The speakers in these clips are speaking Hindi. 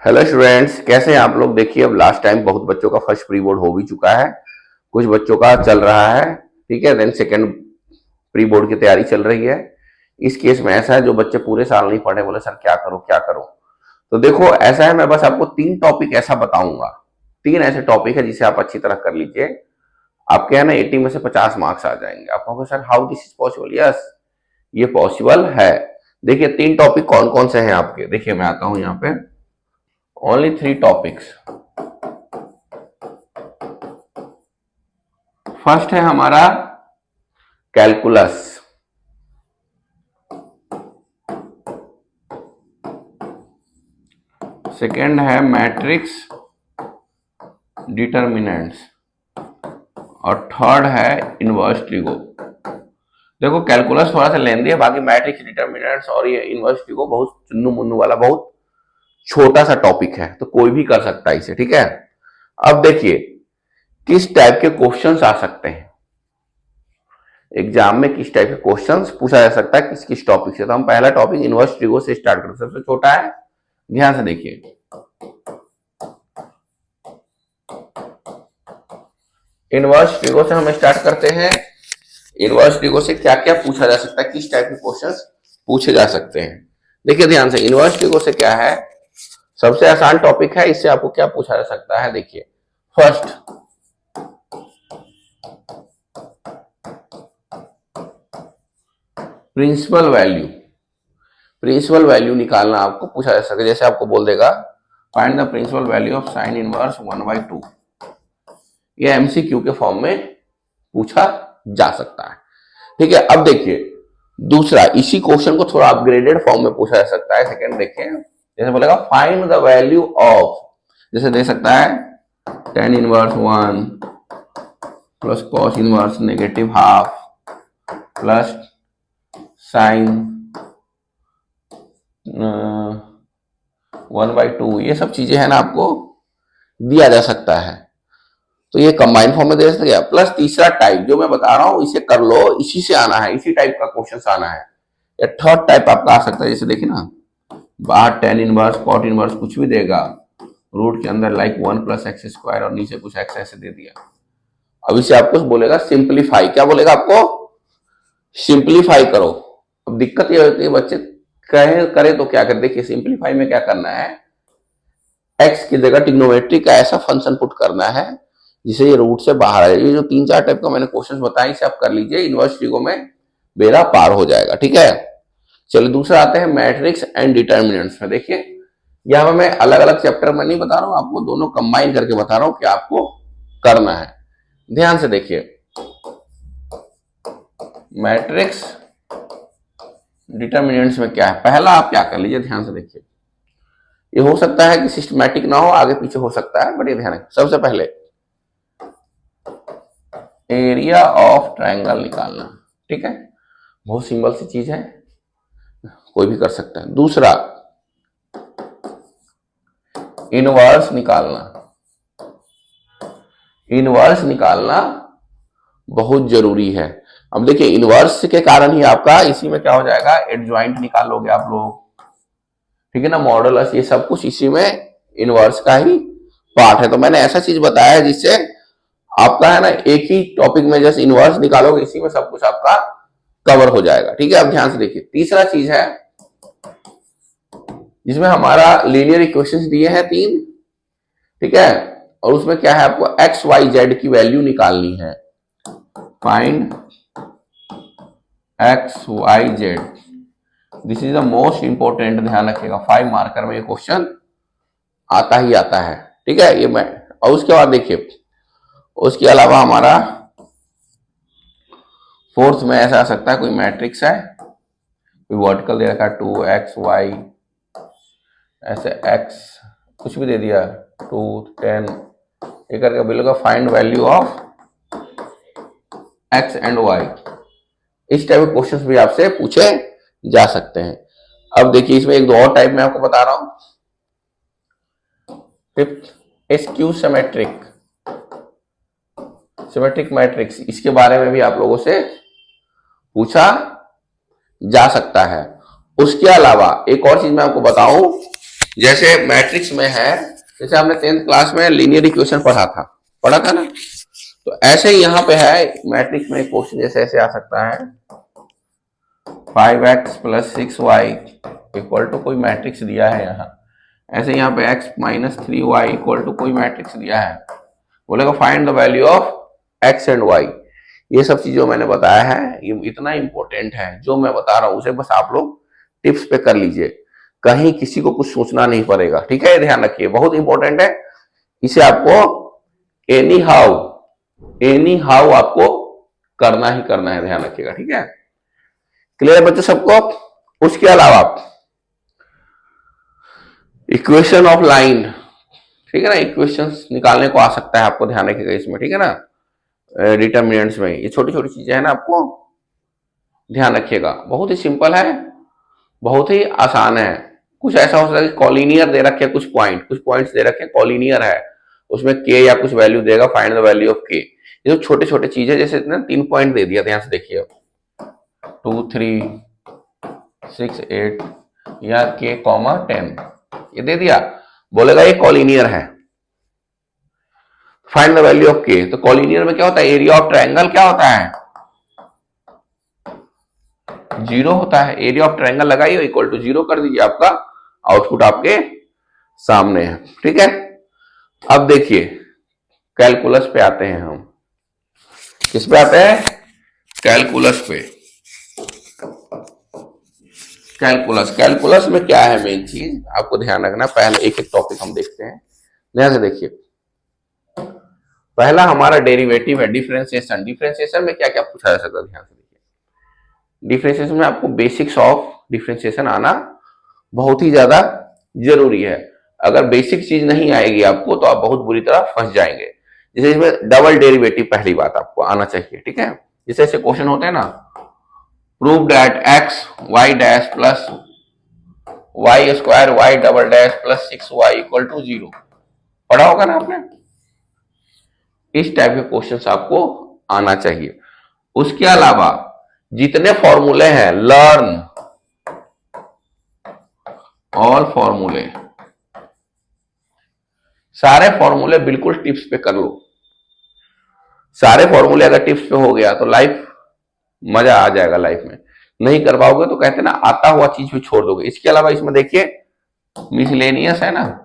हेलो स्टूडेंट्स, कैसे हैं आप लोग। देखिए, अब लास्ट टाइम बहुत बच्चों का फर्स्ट प्री बोर्ड हो भी चुका है, कुछ बच्चों का चल रहा है। ठीक है, देन सेकंड प्री बोर्ड की तैयारी चल रही है। इस केस में ऐसा है, जो बच्चे पूरे साल नहीं पढ़े, बोले सर क्या करूं क्या करूं। तो देखो, ऐसा है, मैं बस आपको 3 टॉपिक ऐसा बताऊंगा। 3 ऐसे टॉपिक है जिसे आप अच्छी तरह कर लीजिए। आपके है ना 80 में से 50 मार्क्स आ जाएंगे। आप कहोगे sir how this is possible. Yes, ये पॉसिबल है। देखिए 3 टॉपिक कौन कौन से हैं आपके। देखिए मैं आता हूं यहाँ पे। Only 3 topics. फर्स्ट है हमारा कैलकुलस। सेकेंड है मैट्रिक्स डिटर्मिनेंट्स। और थर्ड है इनवर्स ट्रिगो। देखो कैलकुलस थोड़ा सा लेंदी है, बाकी मैट्रिक्स डिटर्मिनेंट्स और ये इनवर्स ट्रिगो बहुत चुन्नू मुन्नू वाला बहुत छोटा सा टॉपिक है, तो कोई भी कर सकता है इसे। ठीक है, अब देखिए किस टाइप के क्वेश्चंस आ सकते हैं एग्जाम में, किस टाइप के क्वेश्चंस पूछा जा सकता है किस किस टॉपिक से। तो हम पहला टॉपिक इनवर्स ट्रिगो से स्टार्ट करते हैं, सबसे छोटा है, ध्यान से देखिए। इनवर्स ट्रिगो से हम स्टार्ट करते हैं। इनवर्स ट्रिगो से क्या क्या पूछा जा सकता है, किस टाइप के क्वेश्चंस पूछे जा सकते हैं। देखिए ध्यान से, इनवर्स ट्रिगो से क्या है, सबसे आसान टॉपिक है। इससे आपको क्या पूछा जा सकता है, देखिए first principal value. Principal value निकालना आपको पूछा जा सकता है। जैसे आपको बोल देगा find the principal value of sine inverse 1/2। ये एमसीक्यू के फॉर्म में पूछा जा सकता है। ठीक है, अब देखिए दूसरा, इसी क्वेश्चन को थोड़ा अपग्रेडेड फॉर्म में पूछा जा सकता है। सेकंड देखिए, जैसे बोलेगा फाइंड द वैल्यू ऑफ, जैसे दे सकता है tan inverse 1 plus cos inverse -½ plus sign 1/2। ये सब चीजें है ना, आपको दिया जा सकता है। तो ये कंबाइन फॉर्म में दे सकते हैं। प्लस तीसरा टाइप जो मैं बता रहा हूं, इसे कर लो, इसी से आना है, इसी टाइप का क्वेश्चन आना है। या थर्ड टाइप आपका आ सकता है, जैसे देखिए ना, बाहर tan इनवर्स cot इनवर्स कुछ भी देगा, रूट के अंदर लाइक 1 + x² और नीचे कुछ x ऐसे दे दिया। अब इसे आपको बोलेगा सिंप्लीफाई। क्या बोलेगा आपको, सिंप्लीफाई करो। अब दिक्कत ये होती है, बच्चे कहे करे तो क्या कर। देखिए सिंप्लीफाई में क्या करना है, x की जगह ट्रिग्नोमेट्री का ऐसा फंक्शन पुट करना है जिसे ये रूट से बाहर आ जाए। ये जो 3-4 टाइप का मैंने क्वेश्चन बताया, इसे आप कर लीजिए, इनवर्स ट्रिगो में बेड़ा पार हो जाएगा। ठीक है, चलिए दूसरा आते हैं मैट्रिक्स एंड डिटर्मिनेंट्स में। देखिए यहाँ मैं अलग अलग चैप्टर में नहीं बता रहा हूं आपको, दोनों कंबाइन करके बता रहा हूं कि आपको करना है। ध्यान से देखिए, मैट्रिक्स डिटर्मिनेंट्स में क्या है, पहला आप क्या कर लीजिए, ध्यान से देखिए। ये हो सकता है कि सिस्टमैटिक ना हो, आगे पीछे हो सकता है, बट ये ध्यान रखें। सबसे पहले एरिया ऑफ ट्रायंगल निकालना। ठीक है, बहुत सिंपल सी चीज है, कोई भी कर सकता है। दूसरा इनवर्स निकालना। इनवर्स निकालना बहुत जरूरी है। अब देखिए इनवर्स के कारण ही आपका इसी में क्या हो जाएगा, एडजॉइंट निकाल लोगे आप लोग। ठीक है ना, मॉडुलस, ये सब कुछ इसी में इनवर्स का ही पार्ट है। तो मैंने ऐसा चीज बताया है जिससे आपका है ना एक ही टॉपिक में जैसे इनवर्स निकालोगे, इसी में सब कुछ आपका कवर हो जाएगा। ठीक है, अब ध्यान से देखिए, तीसरा चीज है जिसमें हमारा लीनियर इक्वेशंस दिए हैं 3। ठीक है, और उसमें क्या है, आपको एक्स वाई जेड की वैल्यू निकालनी है। Find x y z, this is the most important, ध्यान रखिएगा। 5 मार्कर में ये क्वेश्चन आता ही आता है। ठीक है, ये मैं, और उसके बाद देखिए, उसके अलावा हमारा फोर्थ में ऐसा आ सकता है, कोई मैट्रिक्स है, कोई वर्टिकल दे रखा है 2xy, ऐसे x कुछ भी दे दिया 2 10, ये करके बोलेगा find value of x and y। इस टाइप के क्वेश्चंस भी आपसे पूछे जा सकते हैं। अब देखिए इसमें एक दो और टाइप में आपको बता रहा हूं। Fifth, skew symmetric, symmetric matrix, इसके बारे में भी आप लोगों से पूछा जा सकता है। उसके अलावा एक और चीज मैं आपको बताऊं, जैसे मैट्रिक्स में है, जैसे हमने 10th क्लास में लीनियर इक्वेशन पढ़ा था ना, तो ऐसे ही यहाँ पे है मैट्रिक्स में क्वेश्चन जैसे ऐसे आ सकता है 5x plus 6y equal to कोई मैट्रिक्स दिया है यहाँ, ऐसे यहाँ पे x minus 3y equal to कोई मैट्रिक्स दिया है, बोलेगा find the value of x and y। ये सब चीज जो मैंने बताया है ये इतना इंपॉर्टेंट है, जो मैं बता रहा हूं उसे बस आप लोग टिप्स पे कर लीजिए, कहीं किसी को कुछ सोचना नहीं पड़ेगा, ठीक है, ध्यान रखिए, बहुत इंपॉर्टेंट है। इसे आपको एनी हाउ आपको करना ही करना है, ध्यान रखिएगा, ठीक है। क्लियर बच्चों सबको? उसके अलावा इक्वेशन ऑफ लाइन, ठीक है ना, इक्वेशंस निकालने को आ सकता है आपको, ध्यान रखिएगा इसमें, ठीक है ना, डिटर्मिनेंट्स में ये छोटी छोटी चीजें हैं ना, आपको ध्यान रखिएगा, बहुत ही सिंपल है, बहुत ही आसान है। कुछ ऐसा हो सकता है कि कॉलिनियर दे रखे कुछ पॉइंट्स दे रखे कॉलिनियर है, उसमें के या कुछ वैल्यू देगा, फाइंड द वैल्यू ऑफ के। ये जो छोटे छोटे चीजें, जैसे इतना 3 पॉइंट दे दिया, ध्यान से देखिए 2 3 6 8 या के कॉमा 10 ये दे दिया, बोलेगा ये कॉलिनियर है, फाइंड द वैल्यू ऑफ के। तो कॉलिनियर में क्या होता है, एरिया ऑफ ट्रायंगल क्या होता है, 0 होता है, एरिया ऑफ ट्रायंगल लगाइए इक्वल टू 0 कर दीजिए, आपका आउटपुट आपके सामने है, ठीक है। अब देखिए कैलकुलस पे आते हैं हम, किस पे आते हैं, कैलकुलस पे। कैलकुलस में क्या है मेन चीज आपको ध्यान रखना, पहले एक एक टॉपिक हम देखते हैं, ध्यान से देखिए। पहला हमारा डेरिवेटिव है डिफरेंशिएशन। डिफरेंशिएशन में क्या क्या पूछा जा सकता है, ध्यान से देखिए। डिफरेंशिएशन में आपको बेसिक्स ऑफ डिफरेंशिएशन आना बहुत ही ज्यादा जरूरी है, अगर बेसिक चीज नहीं आएगी आपको तो आप बहुत बुरी तरह फंस जाएंगे। जैसे इसमें डबल डेरिवेटिव पहली बात आपको आना चाहिए, ठीक है। जैसे ऐसे क्वेश्चन होते हैं ना, prove that x y dash plus y square y double dash plus 6y equal to 0, पढ़ा होगा ना आपने, इस टाइप के क्वेश्चंस आपको आना चाहिए। उसके अलावा जितने फॉर्मूले हैं, लर्न ऑल फॉर्मूले, सारे फॉर्मूले बिल्कुल टिप्स पे कर लो, सारे फॉर्मूले अगर टिप्स पे हो गया तो लाइफ मजा आ जाएगा, लाइफ में नहीं कर पाओगे तो कहते ना आता हुआ चीज भी छोड़ दोगे। इसके अलावा इसमें देखिए मिसलेनियस है ना,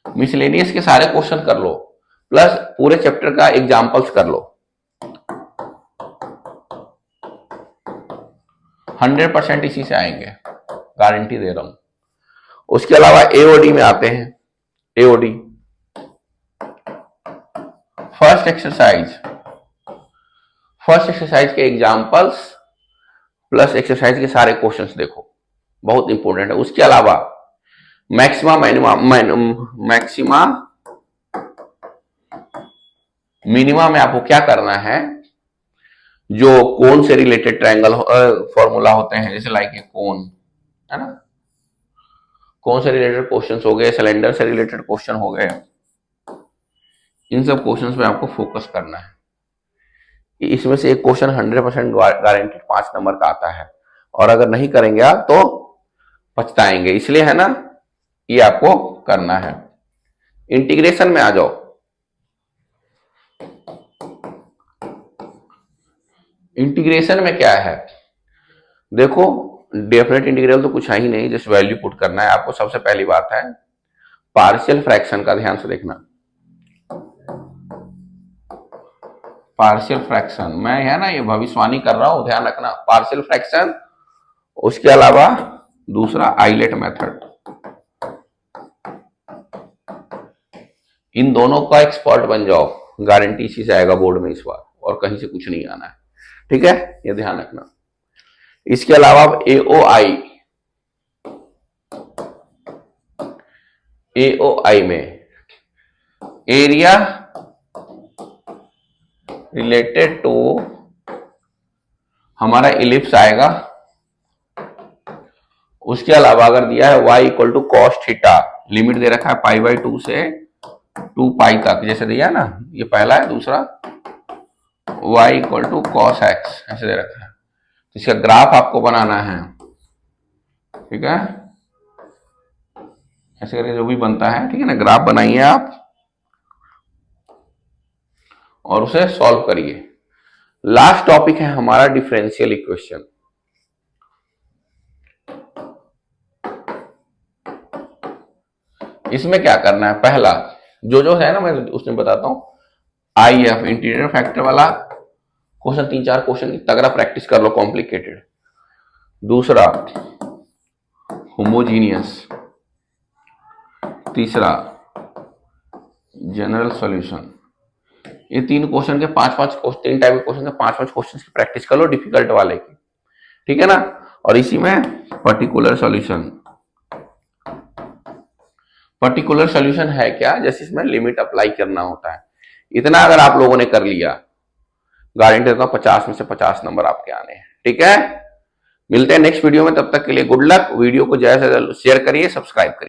मिसलेनियस के सारे क्वेश्चन कर लो, प्लस पूरे चैप्टर का एग्जाम्पल्स कर लो, 100% इसी से आएंगे, गारंटी दे रहा हूं। उसके अलावा एओडी में आते हैं, एओडी फर्स्ट एक्सरसाइज के एग्जाम्पल्स प्लस एक्सरसाइज के सारे क्वेश्चंस देखो, बहुत इंपॉर्टेंट है। उसके अलावा मैक्सिमा मिनिमा में आपको क्या करना है, जो कोन से रिलेटेड ट्रायंगल फॉर्मूला होते हैं, जैसे लाइक ए कोन है ना, कोन से रिलेटेड क्वेश्चंस हो गए, सिलेंडर से रिलेटेड क्वेश्चन हो गए, इन सब क्वेश्चंस पे आपको फोकस करना है। इसमें से एक क्वेश्चन 100% गारंटेड 5 नंबर का आता है, और अगर नहीं करेंगे आप तो पछताएंगे, इसलिए है ना ये आपको करना है। इंटीग्रेशन में आ जाओ, इंटीग्रेशन में क्या है देखो, डेफिनेट इंटीग्रल तो कुछ है ही नहीं, जस्ट वैल्यू पुट करना है आपको। सबसे पहली बात है पार्शियल फ्रैक्शन का, ध्यान से देखना, पार्शियल फ्रैक्शन मैं है ना ये भविष्यवाणी कर रहा हूं, ध्यान रखना, पार्शियल फ्रैक्शन। उसके अलावा दूसरा आइलेट मेथड, इन दोनों का एक्सपर्ट बन जाओ, गारंटी इसी से आएगा बोर्ड में इस बार, और कहीं से कुछ नहीं आना है, ठीक है, ये ध्यान रखना। इसके अलावा एओआई में एरिया रिलेटेड टू हमारा इलिप्स आएगा। उसके अलावा अगर दिया है y equal to cos theta, limit दे रखा है π/2 से 2π तक, जैसे दिया ना, ये पहला है। दूसरा y equal to cos x ऐसे दे रखा है, तो इसका ग्राफ आपको बनाना है, ठीक है। ऐसे करके जो भी बनता है, ठीक है ना, ग्राफ बनाइए आप और उसे सॉल्व करिए। लास्ट टॉपिक है हमारा डिफरेंशियल इक्वेशन। इसमें क्या करना है, पहला जो है ना मैं उसमें बताता हूं, IF इंटीरियर फैक्टर वाला क्वेश्चन, 3-4 क्वेश्चन की तगड़ा प्रैक्टिस कर लो कॉम्प्लिकेटेड। दूसरा होमोजीनियस, तीसरा जनरल सॉल्यूशन। ये 3 क्वेश्चन के 5-5 क्वेश्चन, 3 टाइप के क्वेश्चन के 5-5 क्वेश्चन की प्रैक्टिस कर लो डिफिकल्ट वाले की, ठीक है ना। और इसी में पर्टिकुलर सॉल्यूशन। पर्टिकुलर सॉल्यूशन है क्या, जैसे इसमें लिमिट अप्लाई करना होता है। इतना अगर आप लोगों ने कर लिया, गारंटी देता हूं 50 में से 50 नंबर आपके आने हैं, ठीक है। मिलते हैं नेक्स्ट वीडियो में, तब तक के लिए गुड लक। वीडियो को ज्यादा से ज्यादा शेयर करिए, सब्सक्राइब करिए।